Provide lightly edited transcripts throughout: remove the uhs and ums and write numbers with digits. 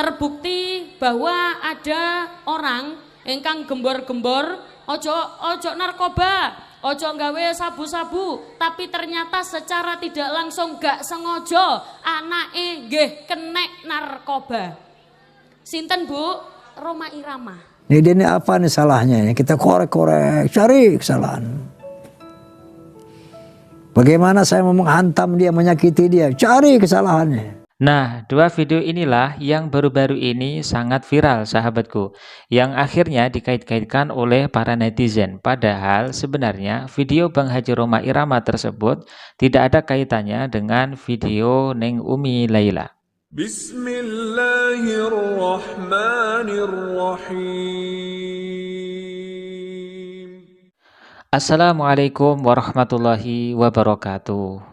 Terbukti bahwa ada orang ingkang gembor-gembor ojo narkoba, ojo nggawe sabu-sabu, tapi ternyata secara tidak langsung gak sengaja anake nggih kenek narkoba. Sinten Bu? Rhoma Irama. Ini apa nih salahnya? Kita korek-korek, cari kesalahan. Bagaimana saya mau menghantam dia, menyakiti dia, cari kesalahannya. Nah, dua video inilah yang baru-baru ini sangat viral sahabatku, yang akhirnya dikait-kaitkan oleh para netizen. Padahal sebenarnya video Bang Haji Rhoma Irama tersebut tidak ada kaitannya dengan video Neng Umi Laila. Bismillahirrahmanirrahim. Assalamualaikum warahmatullahi wabarakatuh.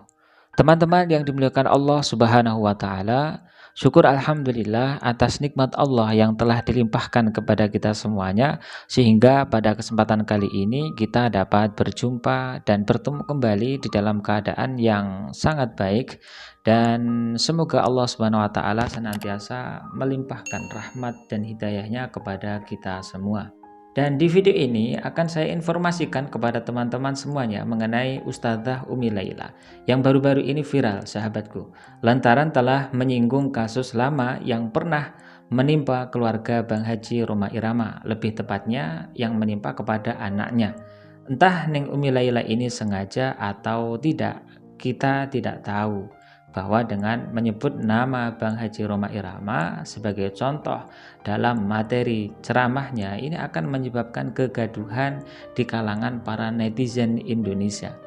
Teman-teman yang dimuliakan Allah Subhanahu wa Ta'ala, syukur alhamdulillah atas nikmat Allah yang telah dilimpahkan kepada kita semuanya, sehingga pada kesempatan kali ini kita dapat berjumpa dan bertemu kembali di dalam keadaan yang sangat baik, dan semoga Allah Subhanahu wa Ta'ala senantiasa melimpahkan rahmat dan hidayahnya kepada kita semua. Dan di video ini akan saya informasikan kepada teman-teman semuanya mengenai Ustadzah Umi Laila yang baru-baru ini viral sahabatku, lantaran telah menyinggung kasus lama yang pernah menimpa keluarga Bang Haji Rhoma Irama, lebih tepatnya yang menimpa kepada anaknya. Entah Neng Umi Laila ini sengaja atau tidak, kita tidak tahu, bahwa dengan menyebut nama Bang Haji Rhoma Irama sebagai contoh dalam materi ceramahnya, ini akan menyebabkan kegaduhan di kalangan para netizen Indonesia.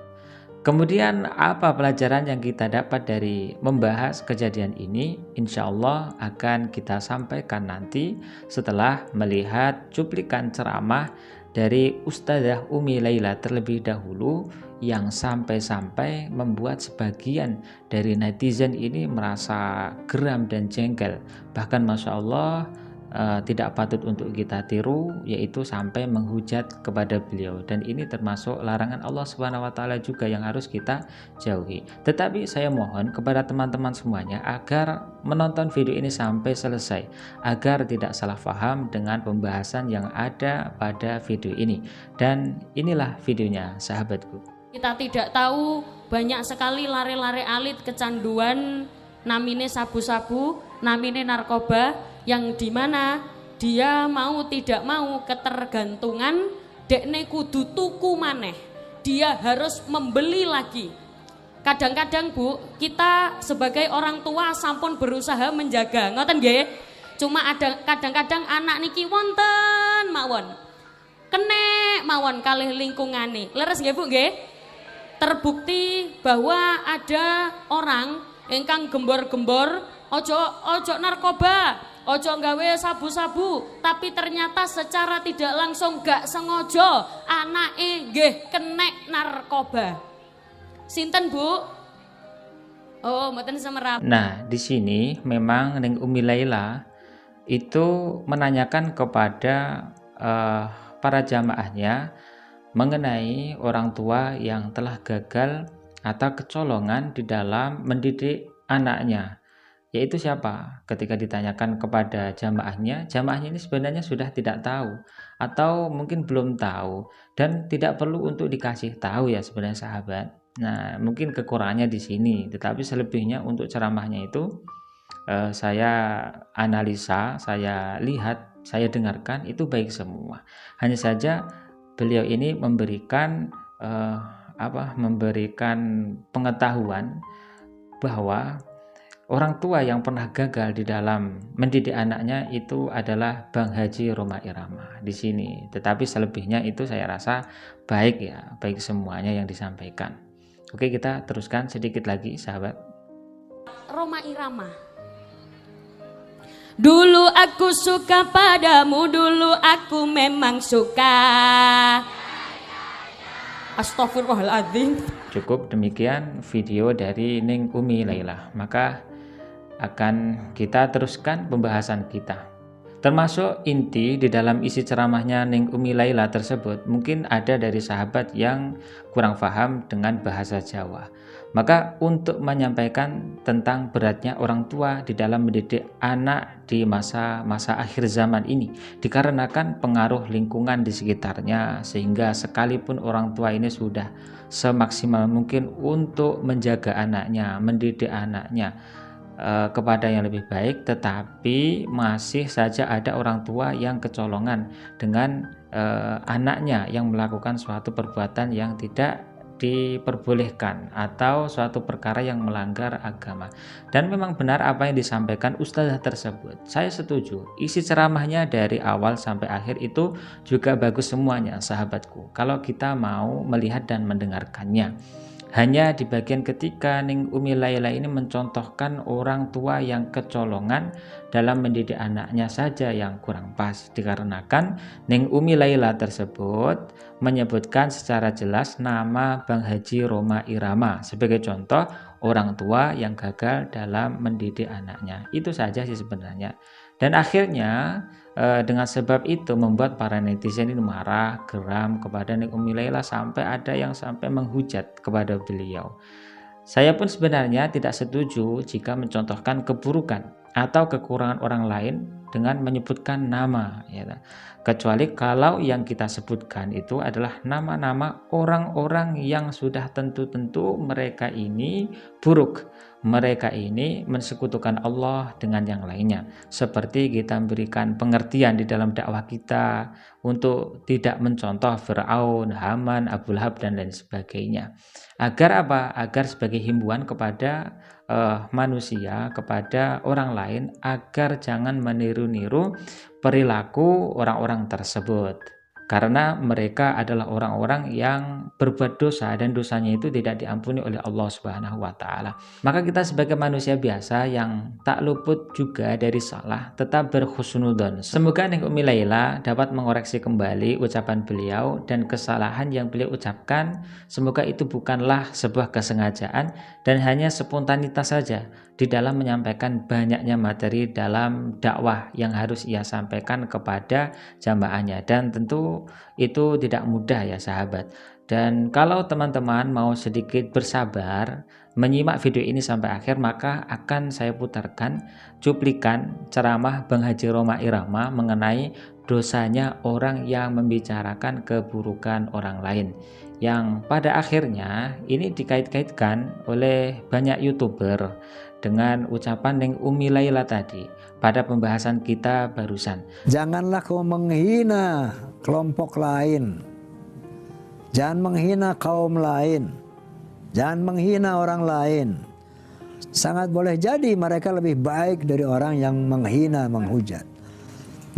Kemudian apa pelajaran yang kita dapat dari membahas kejadian ini? Insya Allah akan kita sampaikan nanti setelah melihat cuplikan ceramah dari Ustadzah Umi Laila terlebih dahulu, yang sampai-sampai membuat sebagian dari netizen ini merasa geram dan jengkel. Bahkan Masya Allah tidak patut untuk kita tiru, yaitu sampai menghujat kepada beliau, dan ini termasuk larangan Allah Subhanahu wa Ta'ala juga yang harus kita jauhi. Tetapi saya mohon kepada teman-teman semuanya agar menonton video ini sampai selesai, agar tidak salah paham dengan pembahasan yang ada pada video ini. Dan inilah videonya sahabatku. Kita tidak tahu banyak sekali lare-lare alit kecanduan namine sabu-sabu, namine narkoba, yang dimana dia mau tidak mau ketergantungan, dekne kudu tuku maneh, dia harus membeli lagi. Kadang-kadang Bu, kita sebagai orang tua sampun berusaha menjaga, ngoten nggih. Cuma ada kadang-kadang anak niki wonten mawon, kenek mawon kalih lingkungane. Leres nggih Bu nggih? Terbukti bahwa ada orang ingkang gembor-gembor ojo narkoba, ojo nggawe sabu-sabu, tapi ternyata secara tidak langsung gak sengaja anake nggih kenek narkoba. Sinten Bu? Oh, mboten semerap. Nah, di sini memang Neng Umi Laila itu menanyakan kepada para jamaahnya mengenai orang tua yang telah gagal atau kecolongan di dalam mendidik anaknya, yaitu siapa? Ketika ditanyakan kepada jamaahnya ini sebenarnya sudah tidak tahu atau mungkin belum tahu, dan tidak perlu untuk dikasih tahu ya sebenarnya sahabat. Nah, mungkin kekurangannya di sini, tetapi selebihnya untuk ceramahnya itu saya analisa, saya lihat, saya dengarkan itu baik semua. Hanya saja beliau ini memberikan pengetahuan bahwa orang tua yang pernah gagal di dalam mendidik anaknya itu adalah Bang Haji Rhoma Irama di sini. Tetapi selebihnya itu saya rasa baik ya, baik semuanya yang disampaikan. Oke, kita teruskan sedikit lagi sahabat. Rhoma Irama. Dulu aku suka padamu, dulu aku memang suka. Astagfirullahaladzim. Cukup demikian video dari Neng Umi Laila. Maka akan kita teruskan pembahasan kita. Termasuk inti di dalam isi ceramahnya Neng Umi Laila tersebut, mungkin ada dari sahabat yang kurang paham dengan bahasa Jawa. Maka untuk menyampaikan tentang beratnya orang tua di dalam mendidik anak di masa-masa akhir zaman ini, dikarenakan pengaruh lingkungan di sekitarnya, sehingga sekalipun orang tua ini sudah semaksimal mungkin untuk menjaga anaknya, mendidik anaknya kepada yang lebih baik, tetapi masih saja ada orang tua yang kecolongan dengan anaknya yang melakukan suatu perbuatan yang tidak diperbolehkan atau suatu perkara yang melanggar agama. Dan memang benar apa yang disampaikan ustazah tersebut, saya setuju. Isi ceramahnya dari awal sampai akhir itu juga bagus semuanya, sahabatku, kalau kita mau melihat dan mendengarkannya. Hanya di bagian ketika Ning Umi Laila ini mencontohkan orang tua yang kecolongan dalam mendidik anaknya saja yang kurang pas, dikarenakan Ning Umi Laila tersebut menyebutkan secara jelas nama Bang Haji Roma Irama sebagai contoh orang tua yang gagal dalam mendidik anaknya. Itu saja sih sebenarnya. Dan akhirnya dengan sebab itu membuat para netizen ini marah, geram kepada Ning Umi Laila, sampai ada yang sampai menghujat kepada beliau. Saya pun sebenarnya tidak setuju jika mencontohkan keburukan atau kekurangan orang lain dengan menyebutkan nama, ya. Kecuali kalau yang kita sebutkan itu adalah nama-nama orang-orang yang sudah tentu-tentu mereka ini buruk, mereka ini mensekutukan Allah dengan yang lainnya. Seperti kita memberikan pengertian di dalam dakwah kita untuk tidak mencontoh Fir'aun, Haman, Abu Lahab dan lain sebagainya. Agar apa? Agar sebagai himbauan kepada manusia, kepada orang lain, agar jangan meniru-niru perilaku orang-orang tersebut, karena mereka adalah orang-orang yang berbuat dosa dan dosanya itu tidak diampuni oleh Allah Subhanahu wa taala. Maka kita sebagai manusia biasa yang tak luput juga dari salah, tetap berhusnudzon. Semoga Ning Umi Laila dapat mengoreksi kembali ucapan beliau dan kesalahan yang beliau ucapkan. Semoga itu bukanlah sebuah kesengajaan dan hanya spontanitas saja di dalam menyampaikan banyaknya materi dalam dakwah yang harus ia sampaikan kepada jamaahnya. Dan tentu itu tidak mudah ya sahabat. Dan kalau teman-teman mau sedikit bersabar menyimak video ini sampai akhir, maka akan saya putarkan cuplikan ceramah Bang Haji Roma Irama mengenai dosanya orang yang membicarakan keburukan orang lain, yang pada akhirnya ini dikait-kaitkan oleh banyak YouTuber dengan ucapan Ning Umi Laila tadi pada pembahasan kita barusan. Janganlah kau menghina kelompok lain, jangan menghina kaum lain, jangan menghina orang lain. Sangat boleh jadi mereka lebih baik dari orang yang menghina, menghujat.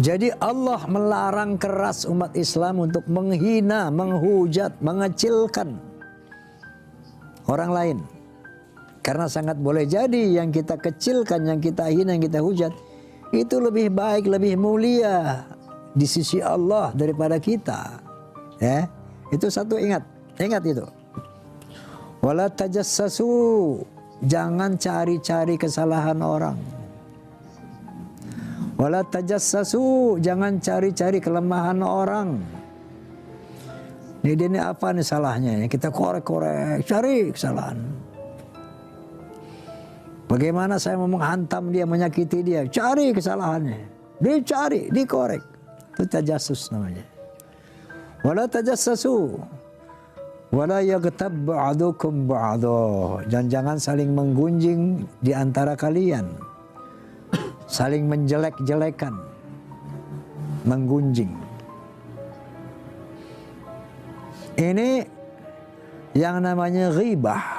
Jadi Allah melarang keras umat Islam untuk menghina, menghujat, mengecilkan orang lain. Karena sangat boleh jadi yang kita kecilkan, yang kita hina, yang kita hujat, itu lebih baik, lebih mulia di sisi Allah daripada kita. Ya, itu satu, ingat itu. Wala tajassasu, jangan cari-cari kesalahan orang. Wala tajassasu, jangan cari-cari kelemahan orang. Ini apa nih salahnya? Kita korek-korek, cari kesalahan. Bagaimana saya mau menghantam dia, menyakiti dia, cari kesalahannya, dicari, dikorek. Itu tajassus namanya. Wala tajassasu, wala yaghtab ba'dukum ba'dha, dan jangan saling menggunjing di antara kalian, saling menjelek-jelekan, menggunjing. Ini yang namanya ghibah.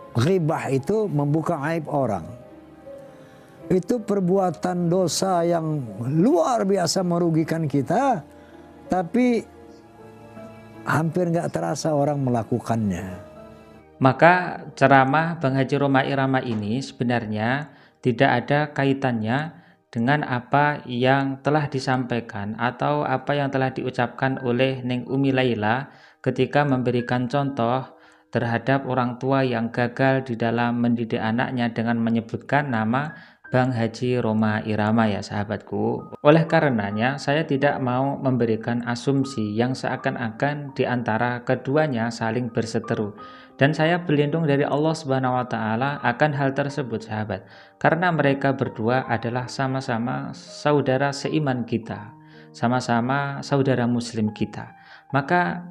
Ghibah itu membuka aib orang. Itu perbuatan dosa yang luar biasa merugikan kita, tapi hampir nggak terasa orang melakukannya. Maka ceramah Bang Haji Roma Irama ini sebenarnya tidak ada kaitannya dengan apa yang telah disampaikan atau apa yang telah diucapkan oleh Ning Umi Laila ketika memberikan contoh terhadap orang tua yang gagal di dalam mendidik anaknya dengan menyebutkan nama Bang Haji Roma Irama ya sahabatku. Oleh karenanya saya tidak mau memberikan asumsi yang seakan-akan di antara keduanya saling berseteru. Dan saya berlindung dari Allah Subhanahu wa taala akan hal tersebut sahabat. Karena mereka berdua adalah sama-sama saudara seiman kita, sama-sama saudara muslim kita. Maka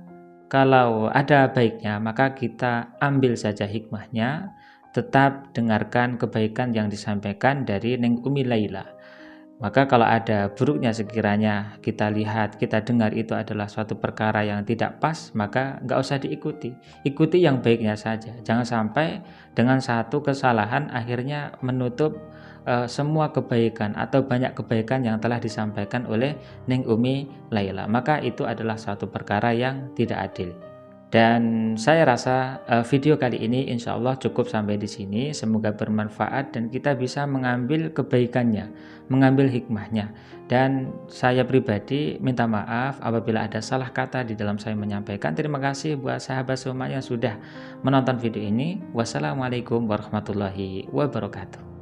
kalau ada baiknya maka kita ambil saja hikmahnya, tetap dengarkan kebaikan yang disampaikan dari Neng Umi Laila. Maka kalau ada buruknya sekiranya kita lihat, kita dengar itu adalah suatu perkara yang tidak pas, maka nggak usah diikuti. Ikuti yang baiknya saja. Jangan sampai dengan satu kesalahan akhirnya menutup semua kebaikan atau banyak kebaikan yang telah disampaikan oleh Neng Umi Laila. Maka itu adalah suatu perkara yang tidak adil. Dan saya rasa video kali ini insya Allah cukup sampai di sini. Semoga bermanfaat dan kita bisa mengambil kebaikannya, mengambil hikmahnya. Dan saya pribadi minta maaf apabila ada salah kata di dalam saya menyampaikan. Terima kasih buat sahabat semua yang sudah menonton video ini. Wassalamualaikum warahmatullahi wabarakatuh.